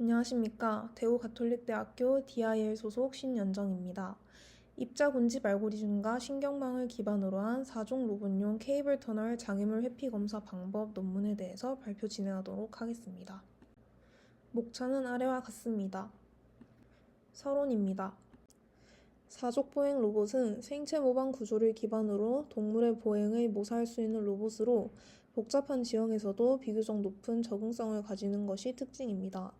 안녕하십니까. 대구가톨릭대학교 DIL 소속 신연정입니다. 입자 군집 알고리즘과 신경망을 기반으로 한 4종 로봇용 케이블 터널 장애물 회피 검사 방법 논문에 대해서 발표 진행하도록 하겠습니다. 목차는 아래와 같습니다. 서론입니다. 사족 보행 로봇은 생체 모방 구조를 기반으로 동물의 보행을 모사할 수 있는 로봇으로 복잡한 지형에서도 비교적 높은 적응성을 가지는 것이 특징입니다.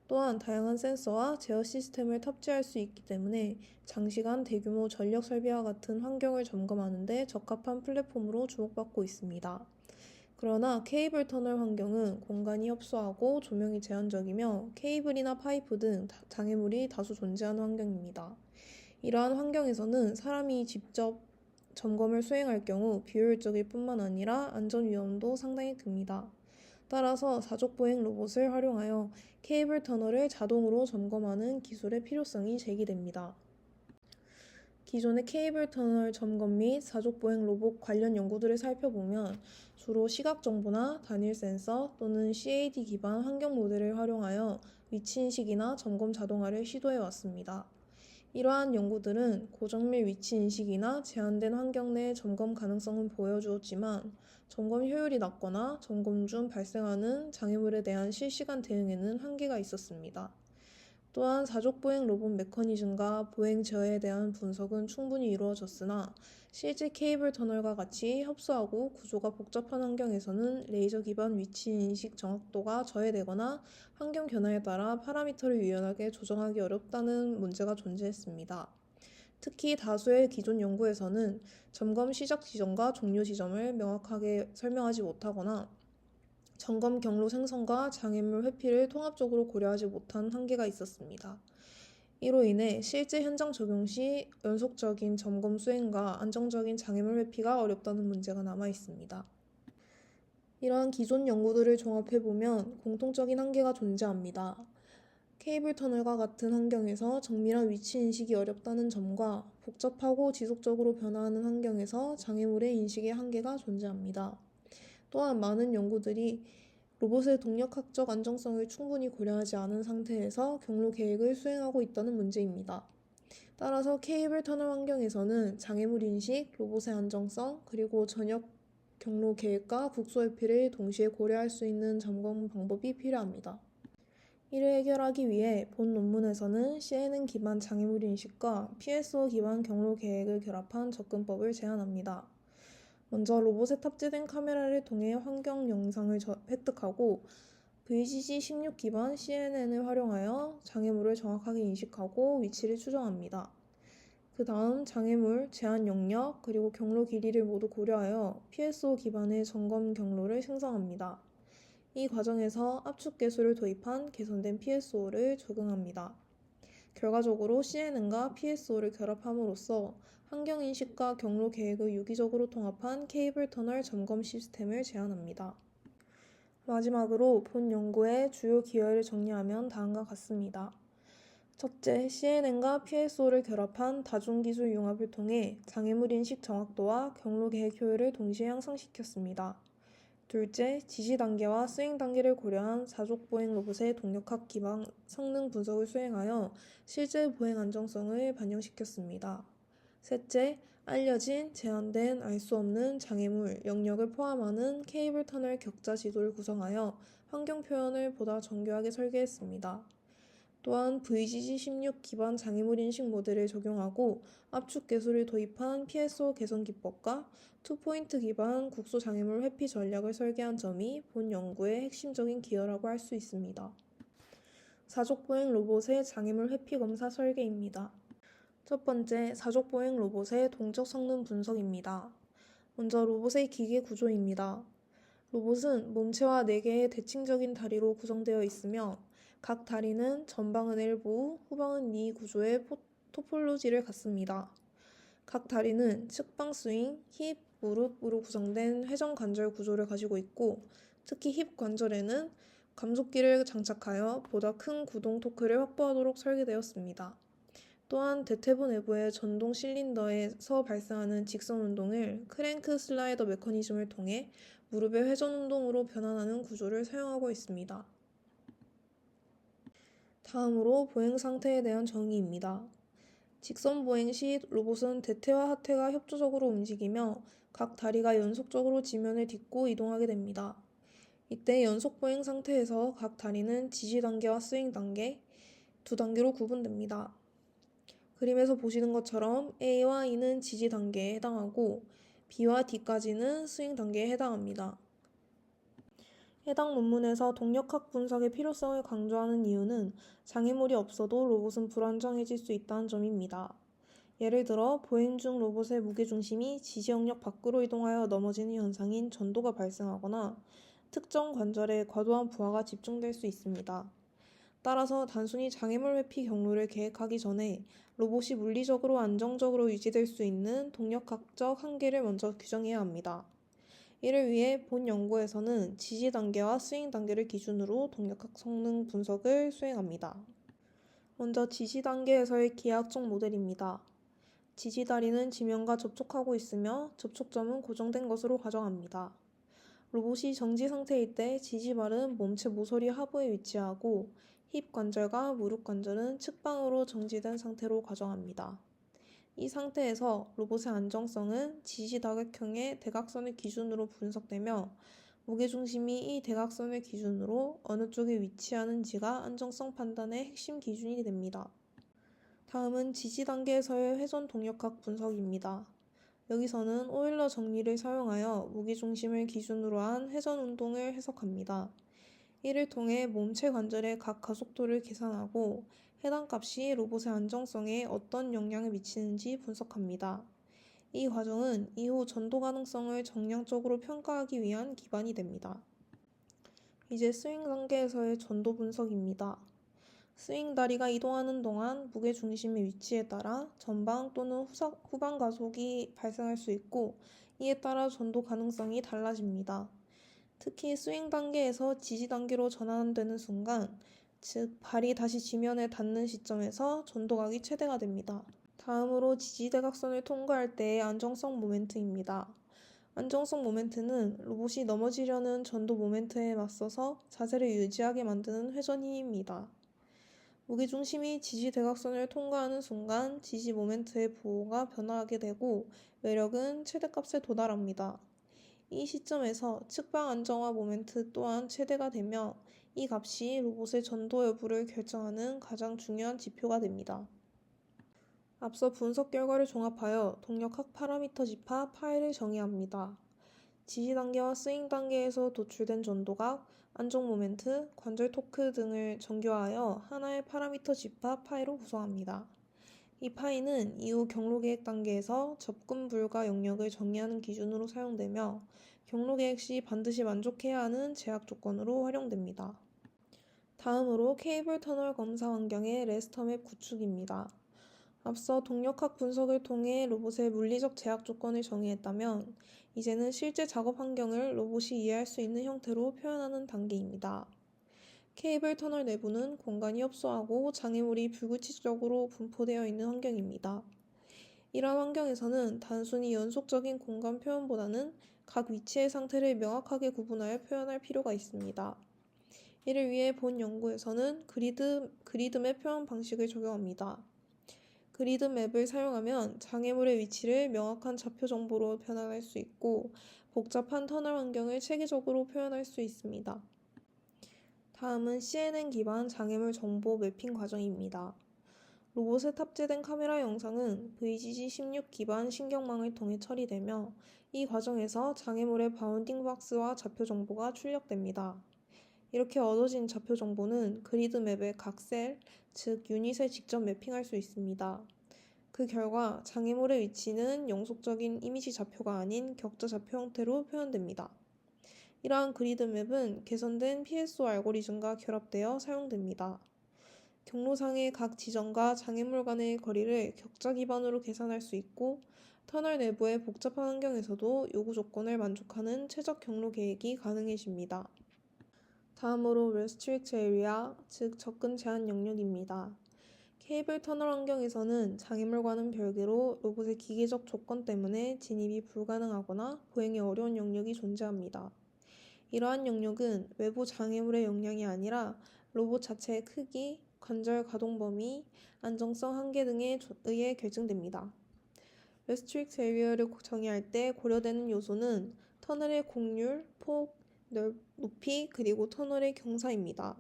또한 다양한 센서와 제어 시스템을 탑재할 수 있기 때문에 장시간 대규모 전력 설비와 같은 환경을 점검하는 데 적합한 플랫폼으로 주목받고 있습니다. 그러나 케이블 터널 환경은 공간이 협소하고 조명이 제한적이며 케이블이나 파이프 등 장애물이 다수 존재하는 환경입니다. 이러한 환경에서는 사람이 직접 점검을 수행할 경우 비효율적일 뿐만 아니라 안전 위험도 상당히 큽니다. 따라서 사족보행 로봇을 활용하여 케이블 터널을 자동으로 점검하는 기술의 필요성이 제기됩니다. 기존의 케이블 터널 점검 및 사족보행 로봇 관련 연구들을 살펴보면 주로 시각 정보나 단일 센서 또는 CAD 기반 환경 모델을 활용하여 위치 인식이나 점검 자동화를 시도해 왔습니다. 이러한 연구들은 고정밀 위치 인식이나 제한된 환경 내 점검 가능성은 보여주었지만 점검 효율이 낮거나 점검 중 발생하는 장애물에 대한 실시간 대응에는 한계가 있었습니다. 또한 사족보행 로봇 메커니즘과 보행 제어에 대한 분석은 충분히 이루어졌으나 실제 케이블 터널과 같이 협소하고 구조가 복잡한 환경에서는 레이저 기반 위치 인식 정확도가 저해되거나 환경 변화에 따라 파라미터를 유연하게 조정하기 어렵다는 문제가 존재했습니다. 특히 다수의 기존 연구에서는 점검 시작 지점과 종료 지점을 명확하게 설명하지 못하거나 점검 경로 생성과 장애물 회피를 통합적으로 고려하지 못한 한계가 있었습니다. 이로 인해 실제 현장 적용 시 연속적인 점검 수행과 안정적인 장애물 회피가 어렵다는 문제가 남아 있습니다. 이러한 기존 연구들을 종합해보면 공통적인 한계가 존재합니다. 케이블 터널과 같은 환경에서 정밀한 위치 인식이 어렵다는 점과 복잡하고 지속적으로 변화하는 환경에서 장애물의 인식의 한계가 존재합니다. 또한 많은 연구들이 로봇의 동력학적 안정성을 충분히 고려하지 않은 상태에서 경로 계획을 수행하고 있다는 문제입니다. 따라서 케이블 터널 환경에서는 장애물 인식, 로봇의 안정성, 그리고 전역 경로 계획과 국소 회피를 동시에 고려할 수 있는 점검 방법이 필요합니다. 이를 해결하기 위해 본 논문에서는 CNN 기반 장애물 인식과 PSO 기반 경로 계획을 결합한 접근법을 제안합니다. 먼저 로봇에 탑재된 카메라를 통해 환경 영상을 획득하고 VGG16 기반 CNN을 활용하여 장애물을 정확하게 인식하고 위치를 추정합니다. 그 다음 장애물, 제한 영역, 그리고 경로 길이를 모두 고려하여 PSO 기반의 점검 경로를 생성합니다. 이 과정에서 압축 계수를 도입한 개선된 PSO를 적용합니다. 결과적으로 CNN과 PSO를 결합함으로써 환경인식과 경로 계획을 유기적으로 통합한 케이블 터널 점검 시스템을 제안합니다. 마지막으로 본 연구의 주요 기여를 정리하면 다음과 같습니다. 첫째, CNN과 PSO를 결합한 다중기술 융합을 통해 장애물 인식 정확도와 경로 계획 효율을 동시에 향상시켰습니다. 둘째, 지시 단계와 수행 단계를 고려한 사족 보행 로봇의 동력학 기반 성능 분석을 수행하여 실제 보행 안정성을 반영시켰습니다. 셋째, 알려진, 제한된, 알 수 없는 장애물, 영역을 포함하는 케이블 터널 격자 지도를 구성하여 환경 표현을 보다 정교하게 설계했습니다. 또한 VGG16 기반 장애물 인식 모델을 적용하고 압축 계수를 도입한 PSO 개선 기법과 투포인트 기반 국소 장애물 회피 전략을 설계한 점이 본 연구의 핵심적인 기여라고 할 수 있습니다. 사족보행 로봇의 장애물 회피 검사 설계입니다. 첫 번째, 사족보행 로봇의 동적 성능 분석입니다. 먼저 로봇의 기계 구조입니다. 로봇은 몸체와 4개의 대칭적인 다리로 구성되어 있으며 각 다리는 전방은 엘보우, 후방은 니 구조의 토폴로지를 갖습니다. 각 다리는 측방 스윙, 힙, 무릎으로 구성된 회전 관절 구조를 가지고 있고 특히 힙 관절에는 감속기를 장착하여 보다 큰 구동 토크를 확보하도록 설계되었습니다. 또한 대퇴부 내부의 전동 실린더에서 발생하는 직선 운동을 크랭크 슬라이더 메커니즘을 통해 무릎의 회전 운동으로 변환하는 구조를 사용하고 있습니다. 다음으로 보행 상태에 대한 정의입니다. 직선 보행 시 로봇은 대퇴와 하퇴가 협조적으로 움직이며 각 다리가 연속적으로 지면을 딛고 이동하게 됩니다. 이때 연속 보행 상태에서 각 다리는 지지 단계와 스윙 단계 두 단계로 구분됩니다. 그림에서 보시는 것처럼 A와 E는 지지 단계에 해당하고 B와 D까지는 스윙 단계에 해당합니다. 해당 논문에서 동력학 분석의 필요성을 강조하는 이유는 장애물이 없어도 로봇은 불안정해질 수 있다는 점입니다. 예를 들어 보행 중 로봇의 무게중심이 지지 영역 밖으로 이동하여 넘어지는 현상인 전도가 발생하거나 특정 관절에 과도한 부하가 집중될 수 있습니다. 따라서 단순히 장애물 회피 경로를 계획하기 전에 로봇이 물리적으로 안정적으로 유지될 수 있는 동력학적 한계를 먼저 규정해야 합니다. 이를 위해 본 연구에서는 지지 단계와 스윙 단계를 기준으로 동력학 성능 분석을 수행합니다. 먼저 지지 단계에서의 기하학적 모델입니다. 지지 다리는 지면과 접촉하고 있으며 접촉점은 고정된 것으로 가정합니다. 로봇이 정지 상태일 때 지지발은 몸체 모서리 하부에 위치하고 힙 관절과 무릎 관절은 측방으로 정지된 상태로 가정합니다. 이 상태에서 로봇의 안정성은 지지 다각형의 대각선을 기준으로 분석되며 무게중심이 이 대각선을 기준으로 어느 쪽에 위치하는지가 안정성 판단의 핵심 기준이 됩니다. 다음은 지지 단계에서의 회전 동력학 분석입니다. 여기서는 오일러 정리를 사용하여 무게중심을 기준으로 한 회전 운동을 해석합니다. 이를 통해 몸체 관절의 각 가속도를 계산하고 해당 값이 로봇의 안정성에 어떤 영향을 미치는지 분석합니다. 이 과정은 이후 전도 가능성을 정량적으로 평가하기 위한 기반이 됩니다. 이제 스윙 단계에서의 전도 분석입니다. 스윙 다리가 이동하는 동안 무게중심의 위치에 따라 전방 또는 후방 가속이 발생할 수 있고 이에 따라 전도 가능성이 달라집니다. 특히 스윙 단계에서 지지 단계로 전환되는 순간, 즉 발이 다시 지면에 닿는 시점에서 전도각이 최대가 됩니다. 다음으로 지지 대각선을 통과할 때의 안정성 모멘트입니다. 안정성 모멘트는 로봇이 넘어지려는 전도 모멘트에 맞서서 자세를 유지하게 만드는 회전 힘입니다. 무게중심이 지지 대각선을 통과하는 순간 지지 모멘트의 부호가 변화하게 되고 외력은 최대값에 도달합니다. 이 시점에서 측방 안정화 모멘트 또한 최대가 되며 이 값이 로봇의 전도 여부를 결정하는 가장 중요한 지표가 됩니다. 앞서 분석 결과를 종합하여 동력학 파라미터 집합 파이를 정의합니다. 지지 단계와 스윙 단계에서 도출된 전도각, 안정 모멘트, 관절 토크 등을 정교화하여 하나의 파라미터 집합 파이로 구성합니다. 이 파이는 이후 경로 계획 단계에서 접근 불가 영역을 정의하는 기준으로 사용되며 경로 계획 시 반드시 만족해야 하는 제약 조건으로 활용됩니다. 다음으로 케이블 터널 검사 환경의 레스터맵 구축입니다. 앞서 동력학 분석을 통해 로봇의 물리적 제약 조건을 정의했다면 이제는 실제 작업 환경을 로봇이 이해할 수 있는 형태로 표현하는 단계입니다. 케이블 터널 내부는 공간이 협소하고 장애물이 불규칙적으로 분포되어 있는 환경입니다. 이러한 환경에서는 단순히 연속적인 공간 표현보다는 각 위치의 상태를 명확하게 구분하여 표현할 필요가 있습니다. 이를 위해 본 연구에서는 그리드맵 표현 방식을 적용합니다. 그리드맵을 사용하면 장애물의 위치를 명확한 좌표 정보로 변환할 수 있고 복잡한 터널 환경을 체계적으로 표현할 수 있습니다. 다음은 CNN 기반 장애물 정보 매핑 과정입니다. 로봇에 탑재된 카메라 영상은 VGG16 기반 신경망을 통해 처리되며 이 과정에서 장애물의 바운딩 박스와 좌표 정보가 출력됩니다. 이렇게 얻어진 좌표 정보는 그리드맵의 각 셀, 즉 유닛에 직접 매핑할 수 있습니다. 그 결과 장애물의 위치는 영속적인 이미지 좌표가 아닌 격자 좌표 형태로 표현됩니다. 이러한 그리드맵은 개선된 PSO 알고리즘과 결합되어 사용됩니다. 경로상의 각 지점과 장애물 간의 거리를 격자 기반으로 계산할 수 있고 터널 내부의 복잡한 환경에서도 요구 조건을 만족하는 최적 경로 계획이 가능해집니다. 다음으로 Restrict Area, 즉 접근 제한 영역입니다. 케이블 터널 환경에서는 장애물과는 별개로 로봇의 기계적 조건 때문에 진입이 불가능하거나 보행이 어려운 영역이 존재합니다. 이러한 영역은 외부 장애물의 영향이 아니라 로봇 자체의 크기, 관절 가동 범위, 안정성 한계 등에 의해 결정됩니다. 레스트릭트 에리어를 정의할 때 고려되는 요소는 터널의 곡률, 폭, 높이, 그리고 터널의 경사입니다.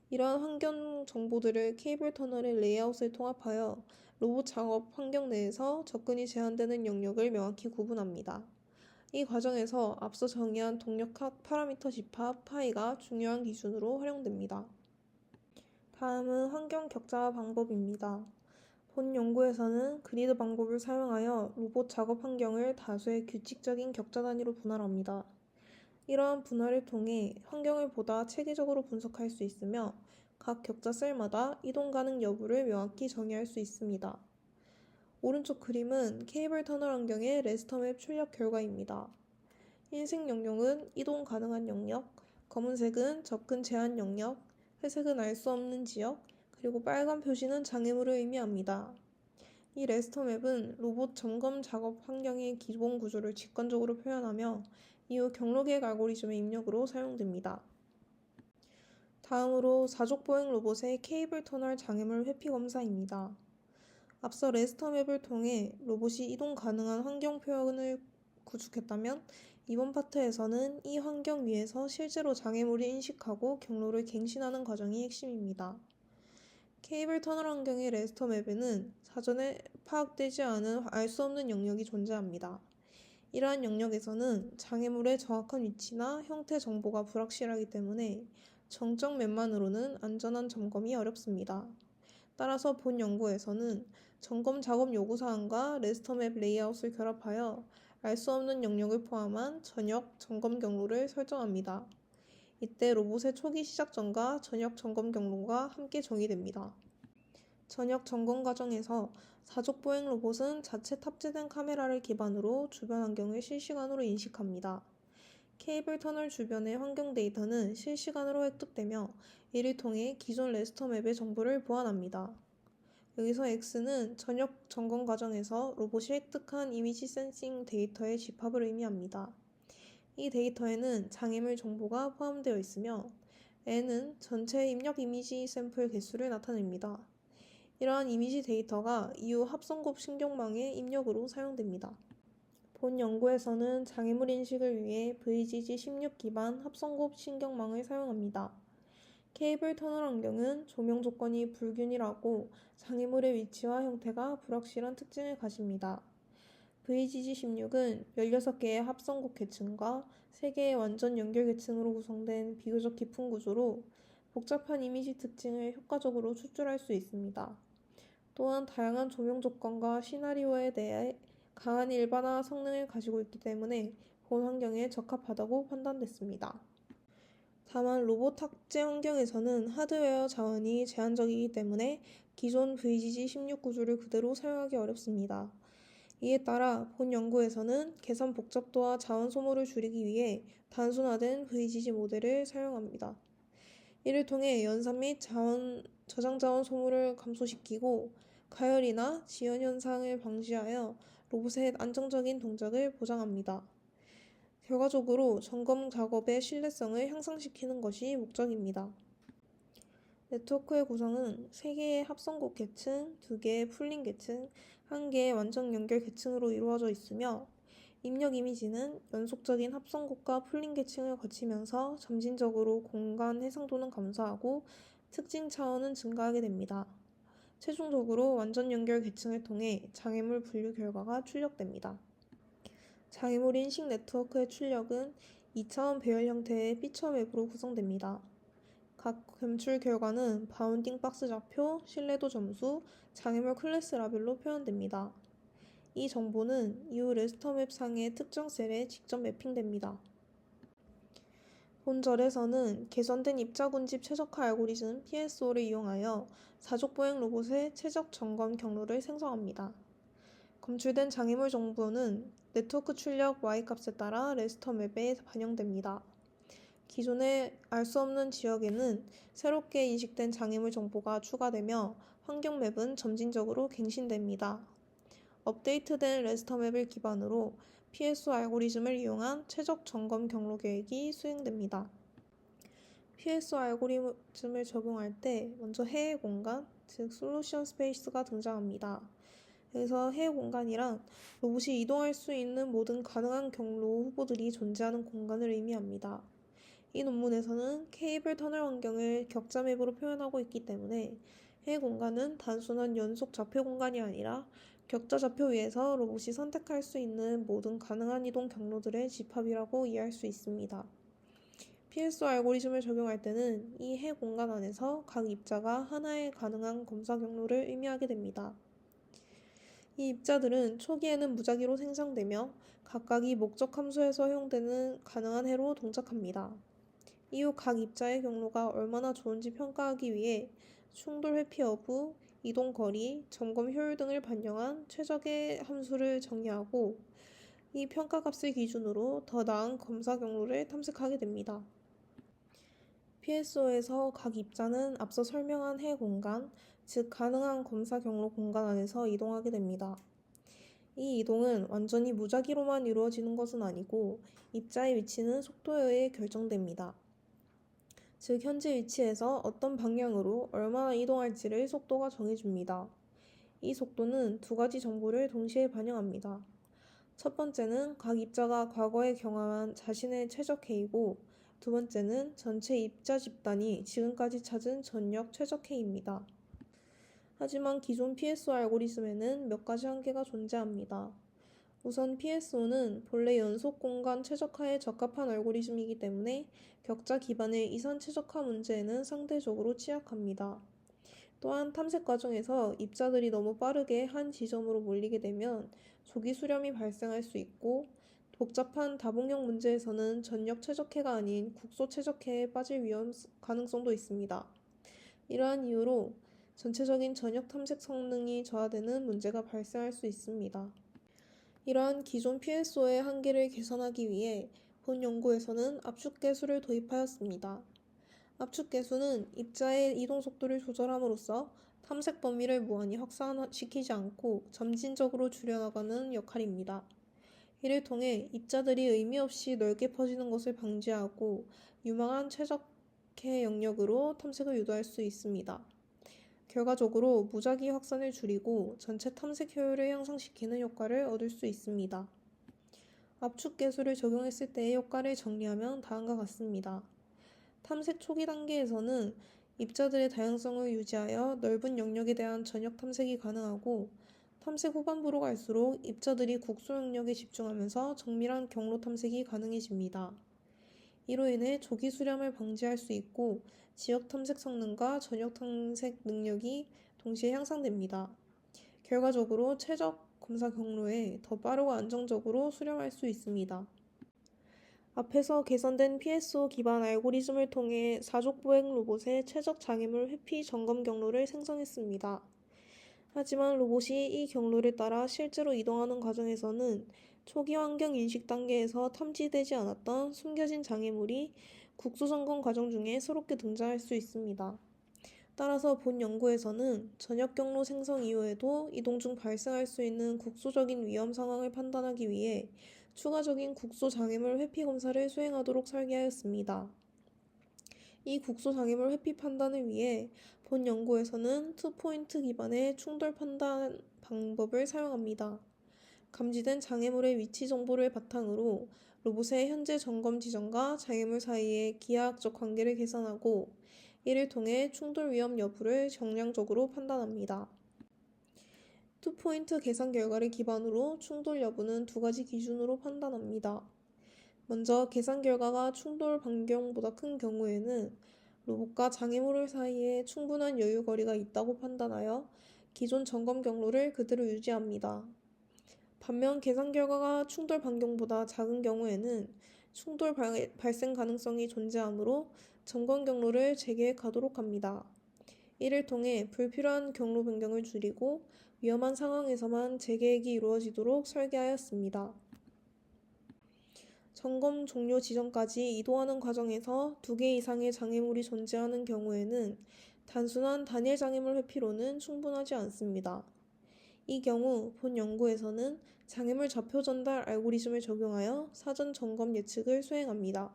이러한 환경 정보들을 케이블 터널의 레이아웃을 통합하여 로봇 작업 환경 내에서 접근이 제한되는 영역을 명확히 구분합니다. 이 과정에서 앞서 정의한 동력학 파라미터 집합 파이가 중요한 기준으로 활용됩니다. 다음은 환경 격자 방법입니다. 본 연구에서는 그리드 방법을 사용하여 로봇 작업 환경을 다수의 규칙적인 격자 단위로 분할합니다. 이러한 분할을 통해 환경을 보다 체계적으로 분석할 수 있으며 각 격자 셀마다 이동 가능 여부를 명확히 정의할 수 있습니다. 오른쪽 그림은 케이블 터널 환경의 레스터맵 출력 결과입니다. 흰색 영역은 이동 가능한 영역, 검은색은 접근 제한 영역, 회색은 알 수 없는 지역, 그리고 빨간 표시는 장애물을 의미합니다. 이 레스터맵은 로봇 점검 작업 환경의 기본 구조를 직관적으로 표현하며 이후 경로계획 알고리즘의 입력으로 사용됩니다. 다음으로 사족보행 로봇의 케이블 터널 장애물 회피 검사입니다. 앞서 레스터맵을 통해 로봇이 이동 가능한 환경 표현을 구축했다면 이번 파트에서는 이 환경 위에서 실제로 장애물을 인식하고 경로를 갱신하는 과정이 핵심입니다. 케이블 터널 환경의 레스터맵에는 사전에 파악되지 않은 알 수 없는 영역이 존재합니다. 이러한 영역에서는 장애물의 정확한 위치나 형태 정보가 불확실하기 때문에 정적 맵만으로는 안전한 점검이 어렵습니다. 따라서 본 연구에서는 점검 작업 요구사항과 레스터맵 레이아웃을 결합하여 알 수 없는 영역을 포함한 전역 점검 경로를 설정합니다. 이때 로봇의 초기 시작점과 전역 점검 경로가 함께 정의됩니다. 전역 점검 과정에서 사족보행 로봇은 자체 탑재된 카메라를 기반으로 주변 환경을 실시간으로 인식합니다. 케이블 터널 주변의 환경 데이터는 실시간으로 획득되며 이를 통해 기존 레스터맵의 정보를 보완합니다. 여기서 X는 전역 점검 과정에서 로봇이 획득한 이미지 센싱 데이터의 집합을 의미합니다. 이 데이터에는 장애물 정보가 포함되어 있으며 N은 전체 입력 이미지 샘플 개수를 나타냅니다. 이러한 이미지 데이터가 이후 합성곱 신경망의 입력으로 사용됩니다. 본 연구에서는 장애물 인식을 위해 VGG16 기반 합성곱 신경망을 사용합니다. 케이블 터널 환경은 조명 조건이 불균일하고 장애물의 위치와 형태가 불확실한 특징을 가집니다. VGG16은 16개의 합성곱 계층과 3개의 완전 연결 계층으로 구성된 비교적 깊은 구조로 복잡한 이미지 특징을 효과적으로 추출할 수 있습니다. 또한 다양한 조명 조건과 시나리오에 대해 강한 일반화 성능을 가지고 있기 때문에 본 환경에 적합하다고 판단됐습니다. 다만 로봇 탑재 환경에서는 하드웨어 자원이 제한적이기 때문에 기존 VGG16 구조를 그대로 사용하기 어렵습니다. 이에 따라 본 연구에서는 계산 복잡도와 자원 소모를 줄이기 위해 단순화된 VGG 모델을 사용합니다. 이를 통해 연산 및 저장 자원 소모를 감소시키고 가열이나 지연 현상을 방지하여 로봇의 안정적인 동작을 보장합니다. 결과적으로 점검 작업의 신뢰성을 향상시키는 것이 목적입니다. 네트워크의 구성은 3개의 합성곱 계층, 2개의 풀링 계층, 1개의 완전 연결 계층으로 이루어져 있으며 입력 이미지는 연속적인 합성곱과 풀링 계층을 거치면서 점진적으로 공간 해상도는 감소하고 특징 차원은 증가하게 됩니다. 최종적으로 완전 연결 계층을 통해 장애물 분류 결과가 출력됩니다. 장애물 인식 네트워크의 출력은 2차원 배열 형태의 피처 맵으로 구성됩니다. 각 검출 결과는 바운딩 박스 좌표, 신뢰도 점수, 장애물 클래스 라벨로 표현됩니다. 이 정보는 이후 레스터맵 상의 특정 셀에 직접 매핑됩니다. 본절에서는 개선된 입자군집 최적화 알고리즘 PSO를 이용하여 사족보행 로봇의 최적 점검 경로를 생성합니다. 검출된 장애물 정보는 네트워크 출력 Y값에 따라 레스터맵에 반영됩니다. 기존에 알 수 없는 지역에는 새롭게 인식된 장애물 정보가 추가되며 환경맵은 점진적으로 갱신됩니다. 업데이트된 레스터맵을 기반으로 PSO 알고리즘을 이용한 최적 점검 경로 계획이 수행됩니다. PSO 알고리즘을 적용할 때 먼저 해외 공간, 즉 솔루션 스페이스가 등장합니다. 그래서 해외 공간이란 로봇이 이동할 수 있는 모든 가능한 경로 후보들이 존재하는 공간을 의미합니다. 이 논문에서는 케이블 터널 환경을 격자 맵으로 표현하고 있기 때문에 해외 공간은 단순한 연속 좌표 공간이 아니라 격자 좌표 위에서 로봇이 선택할 수 있는 모든 가능한 이동 경로들의 집합이라고 이해할 수 있습니다. PSO 알고리즘을 적용할 때는 이 해 공간 안에서 각 입자가 하나의 가능한 검사 경로를 의미하게 됩니다. 이 입자들은 초기에는 무작위로 생성되며 각각이 목적 함수에서 허용되는 가능한 해로 동작합니다. 이후 각 입자의 경로가 얼마나 좋은지 평가하기 위해 충돌 회피 여부, 이동 거리, 점검 효율 등을 반영한 최적의 함수를 정의하고 이 평가값을 기준으로 더 나은 검사 경로를 탐색하게 됩니다. PSO에서 각 입자는 앞서 설명한 해 공간, 즉 가능한 검사 경로 공간 안에서 이동하게 됩니다. 이 이동은 완전히 무작위로만 이루어지는 것은 아니고 입자의 위치는 속도에 의해 결정됩니다. 즉 현재 위치에서 어떤 방향으로 얼마나 이동할지를 속도가 정해줍니다. 이 속도는 두 가지 정보를 동시에 반영합니다. 첫 번째는 각 입자가 과거에 경험한 자신의 최적 K이고 두 번째는 전체 입자 집단이 지금까지 찾은 전역 최적 K입니다. 하지만 기존 PSO 알고리즘에는 몇 가지 한계가 존재합니다. 우선 PSO는 본래 연속 공간 최적화에 적합한 알고리즘이기 때문에 격자 기반의 이산 최적화 문제에는 상대적으로 취약합니다. 또한 탐색 과정에서 입자들이 너무 빠르게 한 지점으로 몰리게 되면 조기 수렴이 발생할 수 있고 복잡한 다복용 문제에서는 전역 최적화가 아닌 국소 최적화에 빠질 가능성도 있습니다. 이러한 이유로 전체적인 전역 탐색 성능이 저하되는 문제가 발생할 수 있습니다. 이러한 기존 PSO의 한계를 개선하기 위해 본 연구에서는 압축계수를 도입하였습니다. 압축계수는 입자의 이동 속도를 조절함으로써 탐색 범위를 무한히 확산시키지 않고 점진적으로 줄여나가는 역할입니다. 이를 통해 입자들이 의미 없이 넓게 퍼지는 것을 방지하고 유망한 최적해 영역으로 탐색을 유도할 수 있습니다. 결과적으로 무작위 확산을 줄이고 전체 탐색 효율을 향상시키는 효과를 얻을 수 있습니다. 압축계수를 적용했을 때의 효과를 정리하면 다음과 같습니다. 탐색 초기 단계에서는 입자들의 다양성을 유지하여 넓은 영역에 대한 전역 탐색이 가능하고 탐색 후반부로 갈수록 입자들이 국소 영역에 집중하면서 정밀한 경로 탐색이 가능해집니다. 이로 인해 조기 수렴을 방지할 수 있고 지역 탐색 성능과 전역 탐색 능력이 동시에 향상됩니다. 결과적으로 최적 검사 경로에 더 빠르고 안정적으로 수렴할 수 있습니다. 앞에서 개선된 PSO 기반 알고리즘을 통해 사족 보행 로봇의 최적 장애물 회피 점검 경로를 생성했습니다. 하지만 로봇이 이 경로를 따라 실제로 이동하는 과정에서는 초기 환경 인식 단계에서 탐지되지 않았던 숨겨진 장애물이 국소 점검 과정 중에 새롭게 등장할 수 있습니다. 따라서 본 연구에서는 전역 경로 생성 이후에도 이동 중 발생할 수 있는 국소적인 위험 상황을 판단하기 위해 추가적인 국소 장애물 회피 검사를 수행하도록 설계하였습니다. 이 국소 장애물 회피 판단을 위해 본 연구에서는 투포인트 기반의 충돌 판단 방법을 사용합니다. 감지된 장애물의 위치 정보를 바탕으로 로봇의 현재 점검 지점과 장애물 사이의 기하학적 관계를 계산하고 이를 통해 충돌 위험 여부를 정량적으로 판단합니다. 투포인트 계산 결과를 기반으로 충돌 여부는 두 가지 기준으로 판단합니다. 먼저 계산 결과가 충돌 반경보다 큰 경우에는 로봇과 장애물 사이에 충분한 여유 거리가 있다고 판단하여 기존 점검 경로를 그대로 유지합니다. 반면 계산 결과가 충돌 반경보다 작은 경우에는 충돌 발생 가능성이 존재하므로 점검 경로를 재계획하도록 합니다. 이를 통해 불필요한 경로 변경을 줄이고 위험한 상황에서만 재계획이 이루어지도록 설계하였습니다. 점검 종료 지점까지 이동하는 과정에서 2개 이상의 장애물이 존재하는 경우에는 단순한 단일 장애물 회피로는 충분하지 않습니다. 이 경우 본 연구에서는 장애물 좌표 전달 알고리즘을 적용하여 사전 점검 예측을 수행합니다.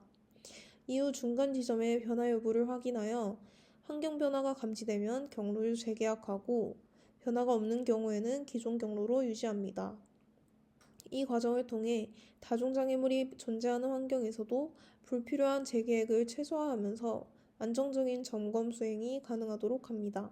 이후 중간 지점의 변화 여부를 확인하여 환경 변화가 감지되면 경로를 재계약하고 변화가 없는 경우에는 기존 경로로 유지합니다. 이 과정을 통해 다중장애물이 존재하는 환경에서도 불필요한 재계획을 최소화하면서 안정적인 점검 수행이 가능하도록 합니다.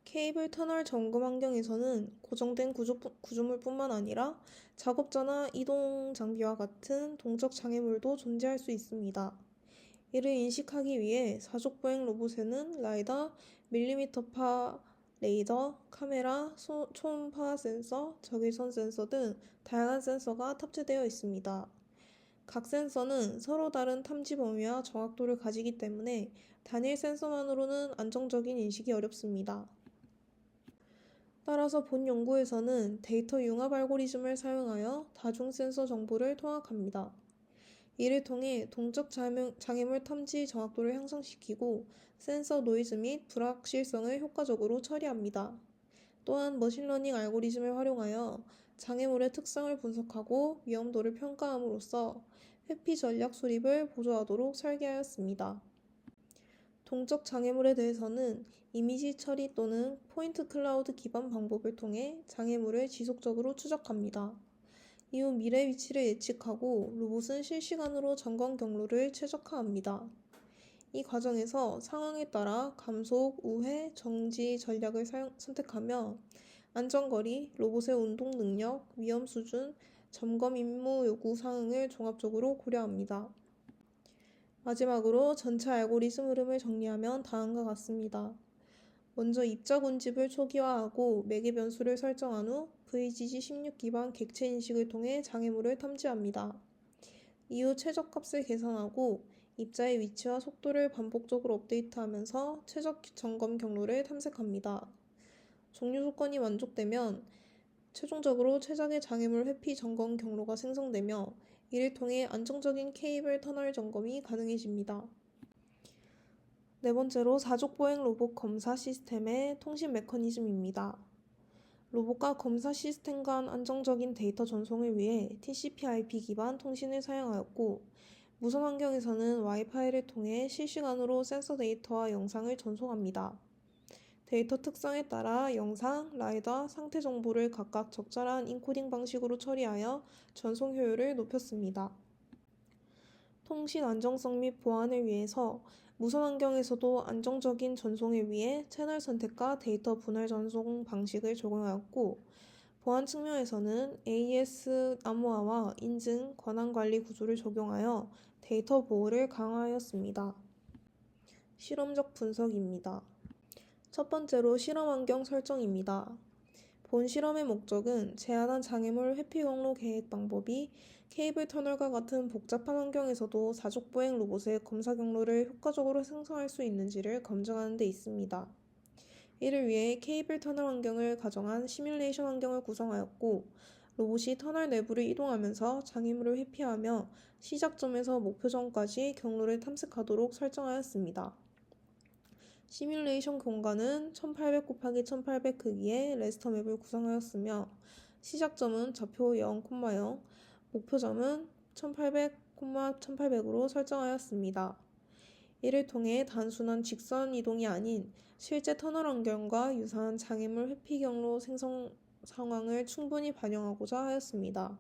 케이블 터널 점검 환경에서는 고정된 구조물뿐만 아니라 작업자나 이동 장비와 같은 동적 장애물도 존재할 수 있습니다. 이를 인식하기 위해 사족보행 로봇에는 라이더, 밀리미터파 레이더, 카메라, 초음파 센서, 적외선 센서 등 다양한 센서가 탑재되어 있습니다. 각 센서는 서로 다른 탐지 범위와 정확도를 가지기 때문에 단일 센서만으로는 안정적인 인식이 어렵습니다. 따라서 본 연구에서는 데이터 융합 알고리즘을 사용하여 다중 센서 정보를 통합합니다. 이를 통해 동적 장애물 탐지 정확도를 향상시키고 센서 노이즈 및 불확실성을 효과적으로 처리합니다. 또한 머신러닝 알고리즘을 활용하여 장애물의 특성을 분석하고 위험도를 평가함으로써 회피 전략 수립을 보조하도록 설계하였습니다. 동적 장애물에 대해서는 이미지 처리 또는 포인트 클라우드 기반 방법을 통해 장애물을 지속적으로 추적합니다. 이후 미래 위치를 예측하고 로봇은 실시간으로 점검 경로를 최적화합니다. 이 과정에서 상황에 따라 감속, 우회, 정지 전략을 선택하며 안전거리, 로봇의 운동 능력, 위험 수준, 점검 임무 요구 사항을 종합적으로 고려합니다. 마지막으로 전체 알고리즘 흐름을 정리하면 다음과 같습니다. 먼저 입자군집을 초기화하고 매개 변수를 설정한 후 VGG16 기반 객체 인식을 통해 장애물을 탐지합니다. 이후 최적값을 계산하고 입자의 위치와 속도를 반복적으로 업데이트하면서 최적 점검 경로를 탐색합니다. 종료 조건이 만족되면 최종적으로 최적의 장애물 회피 점검 경로가 생성되며 이를 통해 안정적인 케이블 터널 점검이 가능해집니다. 네 번째로 사족보행 로봇 검사 시스템의 통신 메커니즘입니다. 로봇과 검사 시스템 간 안정적인 데이터 전송을 위해 TCP/IP 기반 통신을 사용하였고, 무선 환경에서는 와이파이를 통해 실시간으로 센서 데이터와 영상을 전송합니다. 데이터 특성에 따라 영상, 라이더, 상태 정보를 각각 적절한 인코딩 방식으로 처리하여 전송 효율을 높였습니다. 통신 안정성 및 보안을 위해서 무선 환경에서도 안정적인 전송을 위해 채널 선택과 데이터 분할 전송 방식을 적용하였고, 보안 측면에서는 AES 암호화와 인증, 권한관리 구조를 적용하여 데이터 보호를 강화하였습니다. 실험적 분석입니다. 첫 번째로 실험 환경 설정입니다. 본 실험의 목적은 제한한 장애물 회피 경로 계획 방법이 케이블 터널과 같은 복잡한 환경에서도 사족보행 로봇의 검사 경로를 효과적으로 생성할 수 있는지를 검증하는 데 있습니다. 이를 위해 케이블 터널 환경을 가정한 시뮬레이션 환경을 구성하였고, 로봇이 터널 내부를 이동하면서 장애물을 회피하며 시작점에서 목표점까지 경로를 탐색하도록 설정하였습니다. 시뮬레이션 공간은 1800 곱하기 1800 크기의 레스터 맵을 구성하였으며, 시작점은 좌표 0, 0, 목표점은 1800, 1800으로 설정하였습니다. 이를 통해 단순한 직선 이동이 아닌 실제 터널 환경과 유사한 장애물 회피 경로 생성 상황을 충분히 반영하고자 하였습니다.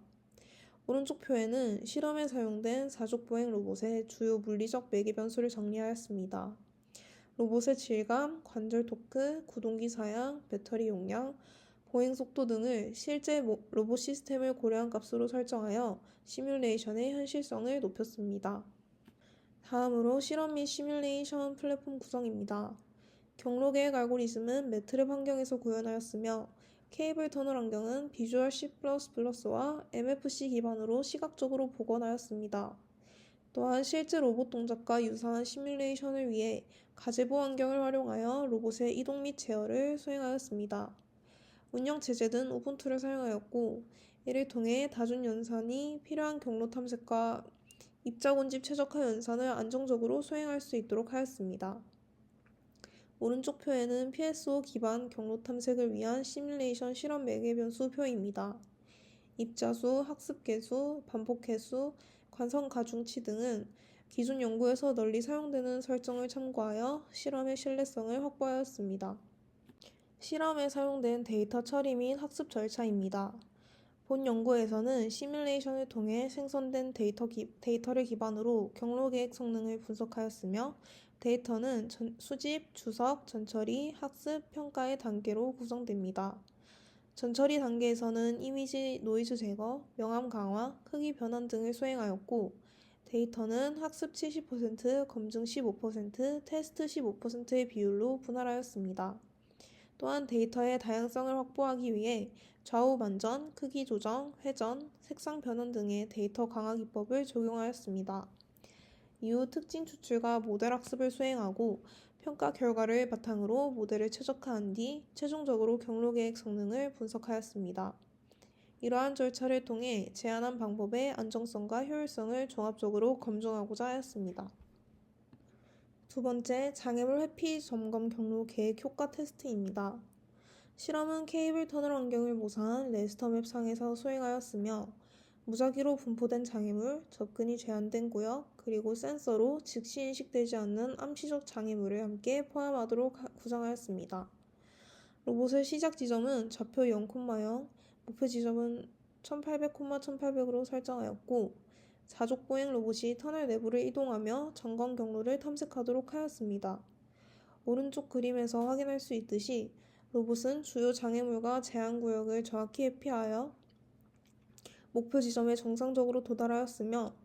오른쪽 표에는 실험에 사용된 사족보행 로봇의 주요 물리적 매개 변수를 정리하였습니다. 로봇의 질감, 관절 토크, 구동기 사양, 배터리 용량, 보행 속도 등을 실제 로봇 시스템을 고려한 값으로 설정하여 시뮬레이션의 현실성을 높였습니다. 다음으로 실험 및 시뮬레이션 플랫폼 구성입니다. 경로 계획 알고리즘은 매트랩 환경에서 구현하였으며, 케이블 터널 환경은 비주얼 C++와 MFC 기반으로 시각적으로 복원하였습니다. 또한 실제 로봇 동작과 유사한 시뮬레이션을 위해 가제보 환경을 활용하여 로봇의 이동 및 제어를 수행하였습니다. 운영 체제는 우분투를 사용하였고, 이를 통해 다중 연산이 필요한 경로 탐색과 입자군집 최적화 연산을 안정적으로 수행할 수 있도록 하였습니다. 오른쪽 표에는 PSO 기반 경로 탐색을 위한 시뮬레이션 실험 매개 변수 표입니다. 입자수, 학습 개수, 반복 개수, 관성 가중치 등은 기존 연구에서 널리 사용되는 설정을 참고하여 실험의 신뢰성을 확보하였습니다. 실험에 사용된 데이터 처리 및 학습 절차입니다. 본 연구에서는 시뮬레이션을 통해 생성된 데이터를 기반으로 경로계획 성능을 분석하였으며 데이터는 수집, 주석, 전처리, 학습, 평가의 단계로 구성됩니다. 전처리 단계에서는 이미지 노이즈 제거, 명암 강화, 크기 변환 등을 수행하였고 데이터는 학습 70%, 검증 15%, 테스트 15%의 비율로 분할하였습니다. 또한 데이터의 다양성을 확보하기 위해 좌우 반전, 크기 조정, 회전, 색상 변환 등의 데이터 강화 기법을 적용하였습니다. 이후 특징 추출과 모델 학습을 수행하고 평가 결과를 바탕으로 모델을 최적화한 뒤 최종적으로 경로계획 성능을 분석하였습니다. 이러한 절차를 통해 제안한 방법의 안정성과 효율성을 종합적으로 검증하고자 하였습니다. 두 번째, 장애물 회피 점검 경로 계획 효과 테스트입니다. 실험은 케이블 터널 환경을 모사한 레스터맵 상에서 수행하였으며 무작위로 분포된 장애물, 접근이 제한된 구역, 그리고 센서로 즉시 인식되지 않는 암시적 장애물을 함께 포함하도록 구상하였습니다. 로봇의 시작 지점은 좌표 0,0, 목표 지점은 1800,1800으로 설정하였고 자족 보행 로봇이 터널 내부를 이동하며 점검 경로를 탐색하도록 하였습니다. 오른쪽 그림에서 확인할 수 있듯이 로봇은 주요 장애물과 제한 구역을 정확히 회피하여 목표 지점에 정상적으로 도달하였으며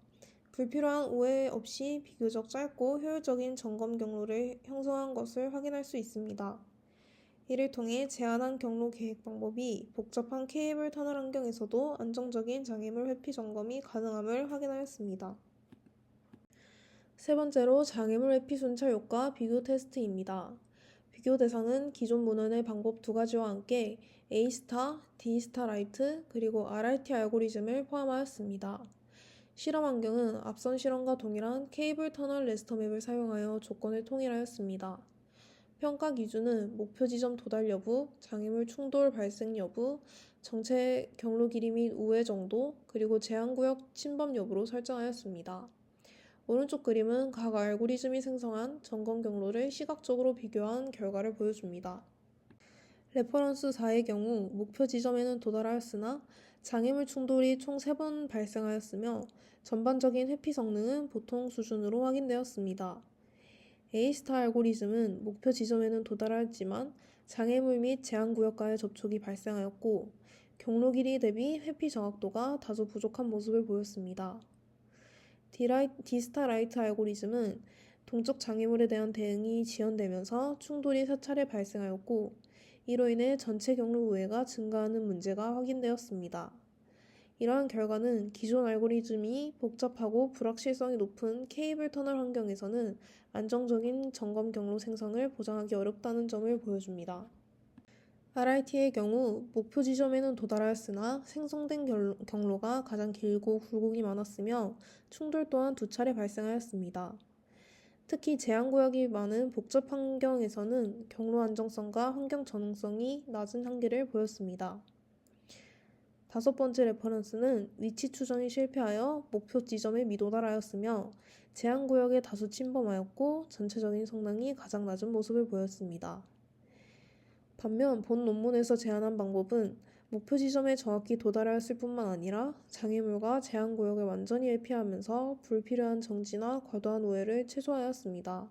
불필요한 오해 없이 비교적 짧고 효율적인 점검 경로를 형성한 것을 확인할 수 있습니다. 이를 통해 제안한 경로 계획 방법이 복잡한 케이블 터널 환경에서도 안정적인 장애물 회피 점검이 가능함을 확인하였습니다. 세 번째로 장애물 회피 순찰 효과 비교 테스트입니다. 비교 대상은 기존 문헌의 방법 두 가지와 함께 A-스타, D-스타 라이트, 그리고 RRT 알고리즘을 포함하였습니다. 실험 환경은 앞선 실험과 동일한 케이블 터널 레스터맵을 사용하여 조건을 통일하였습니다. 평가 기준은 목표 지점 도달 여부, 장애물 충돌 발생 여부, 정체 경로 길이 및 우회 정도, 그리고 제한구역 침범 여부로 설정하였습니다. 오른쪽 그림은 각 알고리즘이 생성한 점검 경로를 시각적으로 비교한 결과를 보여줍니다. 레퍼런스 4의 경우 목표 지점에는 도달하였으나 장애물 충돌이 총 3번 발생하였으며 전반적인 회피 성능은 보통 수준으로 확인되었습니다. A-스타 알고리즘은 목표 지점에는 도달하였지만 장애물 및 제한구역과의 접촉이 발생하였고 경로 길이 대비 회피 정확도가 다소 부족한 모습을 보였습니다. D-스타 라이트 알고리즘은 동적 장애물에 대한 대응이 지연되면서 충돌이 4차례 발생하였고 이로 인해 전체 경로 우회가 증가하는 문제가 확인되었습니다. 이러한 결과는 기존 알고리즘이 복잡하고 불확실성이 높은 케이블 터널 환경에서는 안정적인 점검 경로 생성을 보장하기 어렵다는 점을 보여줍니다. RRT의 경우 목표 지점에는 도달하였으나 생성된 경로가 가장 길고 굴곡이 많았으며 충돌 또한 2차례 발생하였습니다. 특히 제한구역이 많은 복잡 환경에서는 경로 안정성과 환경 전응성이 낮은 한계를 보였습니다. 다섯 번째 레퍼런스는 위치 추정이 실패하여 목표 지점에 미도달하였으며 제한구역에 다수 침범하였고 전체적인 성능이 가장 낮은 모습을 보였습니다. 반면 본 논문에서 제안한 방법은 목표 지점에 정확히 도달하였을 뿐만 아니라 장애물과 제한구역을 완전히 회피하면서 불필요한 정지나 과도한 오해를 최소화하였습니다.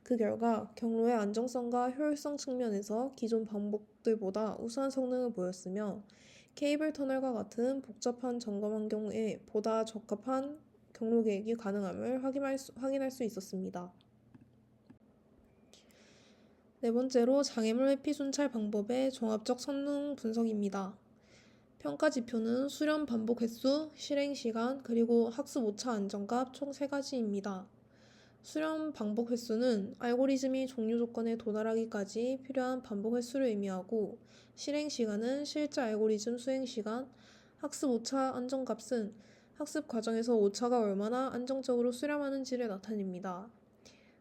그 결과 경로의 안정성과 효율성 측면에서 기존 방법들보다 우수한 성능을 보였으며 케이블 터널과 같은 복잡한 점검 환경에 보다 적합한 경로 계획이 가능함을 확인할 수 있었습니다. 네 번째로 장애물 회피 순찰 방법의 종합적 성능 분석입니다. 평가 지표는 수렴 반복 횟수, 실행 시간, 그리고 학습 오차 안정값 총 3가지입니다. 수렴 반복 횟수는 알고리즘이 종료 조건에 도달하기까지 필요한 반복 횟수를 의미하고 실행 시간은 실제 알고리즘 수행 시간, 학습 오차 안정값은 학습 과정에서 오차가 얼마나 안정적으로 수렴하는지를 나타냅니다.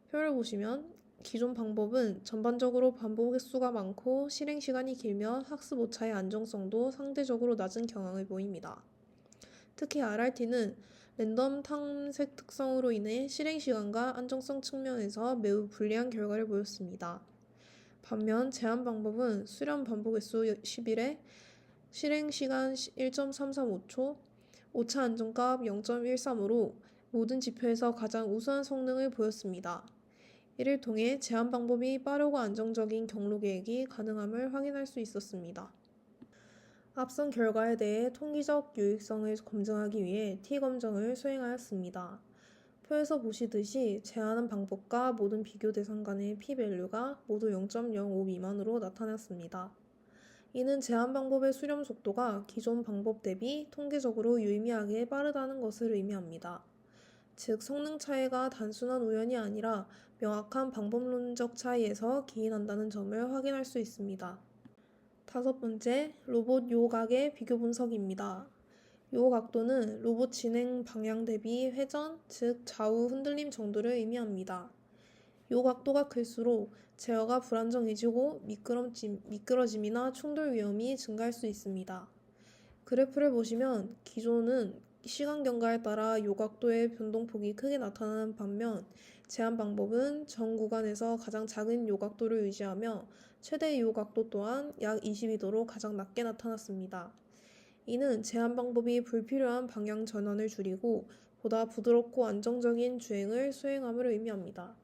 표를 보시면 기존 방법은 전반적으로 반복 횟수가 많고 실행 시간이 길며 학습 오차의 안정성도 상대적으로 낮은 경향을 보입니다. 특히 RRT는 랜덤 탐색 특성으로 인해 실행 시간과 안정성 측면에서 매우 불리한 결과를 보였습니다. 반면 제한 방법은 수렴 반복 횟수 10일에 실행 시간 1.335초, 오차 안정값 0.135로 모든 지표에서 가장 우수한 성능을 보였습니다. 이를 통해 제한 방법이 빠르고 안정적인 경로 계획이 가능함을 확인할 수 있었습니다. 앞선 결과에 대해 통계적 유익성을 검증하기 위해 T검정을 수행하였습니다. 표에서 보시듯이 제한한 방법과 모든 비교 대상 간의 p-밸류가 모두 0.05 미만으로 나타났습니다. 이는 제한 방법의 수렴 속도가 기존 방법 대비 통계적으로 유의미하게 빠르다는 것을 의미합니다. 즉, 성능 차이가 단순한 우연이 아니라 명확한 방법론적 차이에서 기인한다는 점을 확인할 수 있습니다. 다섯 번째, 로봇 요각의 비교 분석입니다. 요 각도는 로봇 진행 방향 대비 회전, 즉 좌우 흔들림 정도를 의미합니다. 요 각도가 클수록 제어가 불안정해지고 미끄러짐이나 충돌 위험이 증가할 수 있습니다. 그래프를 보시면 기존은 시간 경과에 따라 요 각도의 변동폭이 크게 나타나는 반면 제한 방법은 전 구간에서 가장 작은 요 각도를 유지하며 최대 요 각도 또한 약 22도로 가장 낮게 나타났습니다. 이는 제한 방법이 불필요한 방향 전환을 줄이고 보다 부드럽고 안정적인 주행을 수행함을 의미합니다.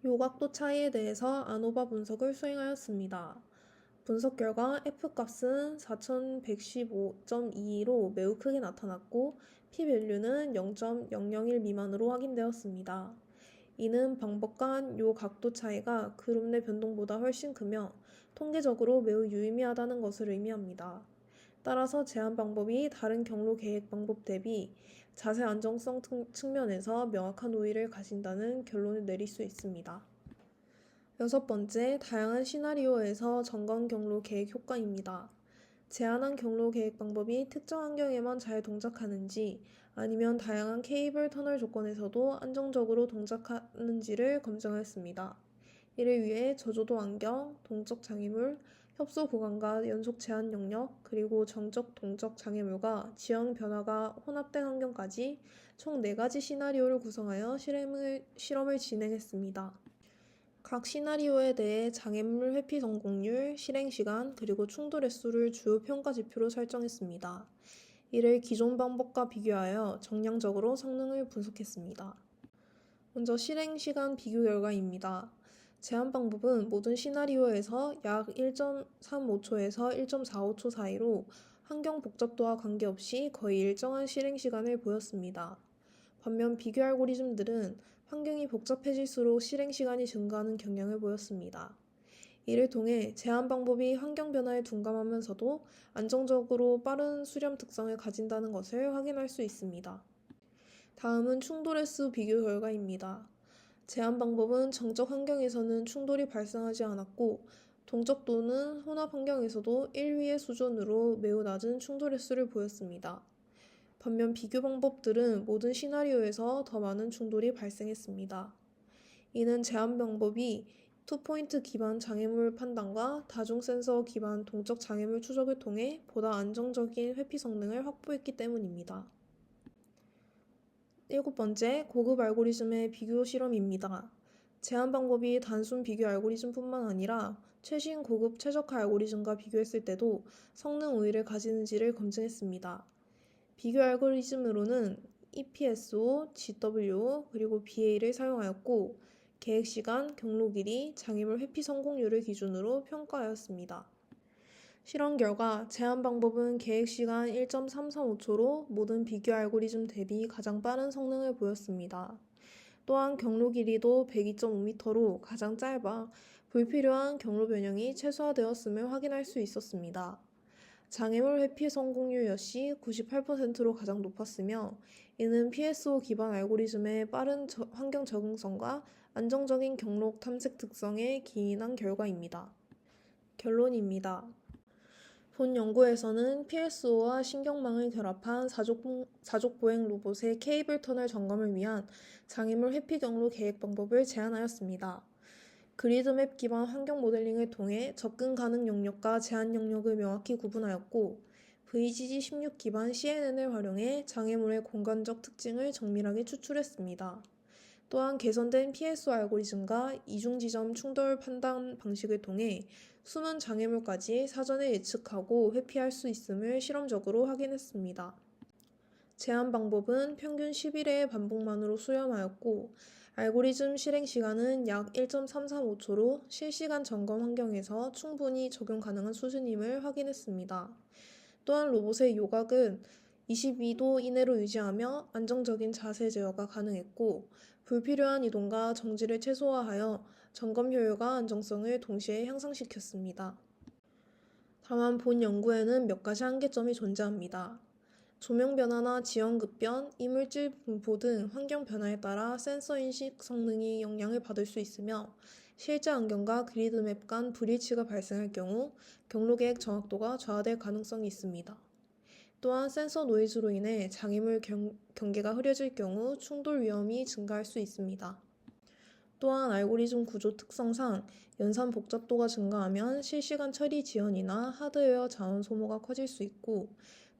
요각도 차이에 대해서 아노바 분석을 수행하였습니다. 분석 결과 F값은 4115.22로 매우 크게 나타났고 p-밸류는 0.001 미만으로 확인되었습니다. 이는 방법 간 요 각도 차이가 그룹 내 변동보다 훨씬 크며 통계적으로 매우 유의미하다는 것을 의미합니다. 따라서 제한 방법이 다른 경로 계획 방법 대비 자세 안정성 측면에서 명확한 우위를 가진다는 결론을 내릴 수 있습니다. 여섯 번째, 다양한 시나리오에서 점검 경로 계획 효과입니다. 제한한 경로 계획 방법이 특정 환경에만 잘 동작하는지 아니면 다양한 케이블 터널 조건에서도 안정적으로 동작하는지를 검증하였습니다. 이를 위해 저조도 환경, 동적 장애물, 협소 구간과 연속 제한 영역, 그리고 정적 동적 장애물과 지형 변화가 혼합된 환경까지 총 4가지 시나리오를 구성하여 실험을 진행했습니다. 각 시나리오에 대해 장애물 회피 성공률, 실행 시간, 그리고 충돌 횟수를 주요 평가 지표로 설정했습니다. 이를 기존 방법과 비교하여 정량적으로 성능을 분석했습니다. 먼저 실행 시간 비교 결과입니다. 제한 방법은 모든 시나리오에서 약 1.35초에서 1.45초 사이로 환경 복잡도와 관계없이 거의 일정한 실행 시간을 보였습니다. 반면 비교 알고리즘들은 환경이 복잡해질수록 실행 시간이 증가하는 경향을 보였습니다. 이를 통해 제한 방법이 환경 변화에 둔감하면서도 안정적으로 빠른 수렴 특성을 가진다는 것을 확인할 수 있습니다. 다음은 충돌 횟수 비교 결과입니다. 제한 방법은 정적 환경에서는 충돌이 발생하지 않았고 동적 또는 혼합 환경에서도 1위의 수준으로 매우 낮은 충돌 횟수를 보였습니다. 반면 비교 방법들은 모든 시나리오에서 더 많은 충돌이 발생했습니다. 이는 제한 방법이 투포인트 기반 장애물 판단과 다중 센서 기반 동적 장애물 추적을 통해 보다 안정적인 회피 성능을 확보했기 때문입니다. 일곱 번째, 고급 알고리즘의 비교 실험입니다. 제한 방법이 단순 비교 알고리즘뿐만 아니라 최신 고급 최적화 알고리즘과 비교했을 때도 성능 우위를 가지는지를 검증했습니다. 비교 알고리즘으로는 EPSO, GWO, 그리고 BA를 사용하였고 계획 시간, 경로 길이, 장애물 회피 성공률을 기준으로 평가하였습니다. 실험 결과 제한 방법은 계획 시간 1.335초로 모든 비교 알고리즘 대비 가장 빠른 성능을 보였습니다. 또한 경로 길이도 102.5m로 가장 짧아 불필요한 경로 변형이 최소화되었음을 확인할 수 있었습니다. 장애물 회피 성공률 역시 98%로 가장 높았으며 이는 PSO 기반 알고리즘의 빠른 환경 적응성과 안정적인 경로 탐색 특성에 기인한 결과입니다. 결론입니다. 본 연구에서는 PSO와 신경망을 결합한 사족 보행 로봇의 케이블 터널 점검을 위한 장애물 회피 경로 계획 방법을 제안하였습니다. 그리드맵 기반 환경 모델링을 통해 접근 가능 영역과 제한 영역을 명확히 구분하였고 VGG16 기반 CNN을 활용해 장애물의 공간적 특징을 정밀하게 추출했습니다. 또한 개선된 PSO 알고리즘과 이중지점 충돌 판단 방식을 통해 숨은 장애물까지 사전에 예측하고 회피할 수 있음을 실험적으로 확인했습니다. 제한 방법은 평균 10일의 반복만으로 수렴하였고, 알고리즘 실행 시간은 약 1.335초로 실시간 점검 환경에서 충분히 적용 가능한 수준임을 확인했습니다. 또한 로봇의 요각은 22도 이내로 유지하며 안정적인 자세 제어가 가능했고, 불필요한 이동과 정지를 최소화하여 점검 효율과 안정성을 동시에 향상시켰습니다. 다만 본 연구에는 몇 가지 한계점이 존재합니다. 조명 변화나 지형 급변, 이물질 분포 등 환경 변화에 따라 센서 인식 성능이 영향을 받을 수 있으며, 실제 안경과 그리드맵 간 불일치가 발생할 경우 경로 계획 정확도가 저하될 가능성이 있습니다. 또한 센서 노이즈로 인해 장애물 경계가 흐려질 경우 충돌 위험이 증가할 수 있습니다. 또한 알고리즘 구조 특성상 연산 복잡도가 증가하면 실시간 처리 지연이나 하드웨어 자원 소모가 커질 수 있고,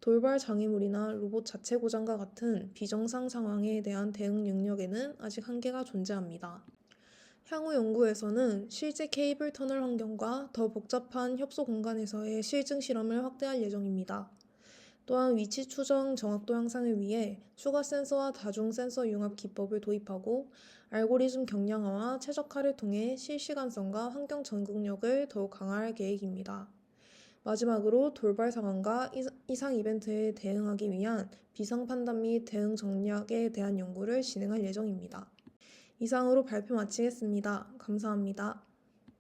돌발 장애물이나 로봇 자체 고장과 같은 비정상 상황에 대한 대응 능력에는 아직 한계가 존재합니다. 향후 연구에서는 실제 케이블 터널 환경과 더 복잡한 협소 공간에서의 실증 실험을 확대할 예정입니다. 또한 위치 추정 정확도 향상을 위해 추가 센서와 다중 센서 융합 기법을 도입하고, 알고리즘 경량화와 최적화를 통해 실시간성과 환경 적응력을 더욱 강화할 계획입니다. 마지막으로 돌발 상황과 이상 이벤트에 대응하기 위한 비상 판단 및 대응 전략에 대한 연구를 진행할 예정입니다. 이상으로 발표 마치겠습니다. 감사합니다.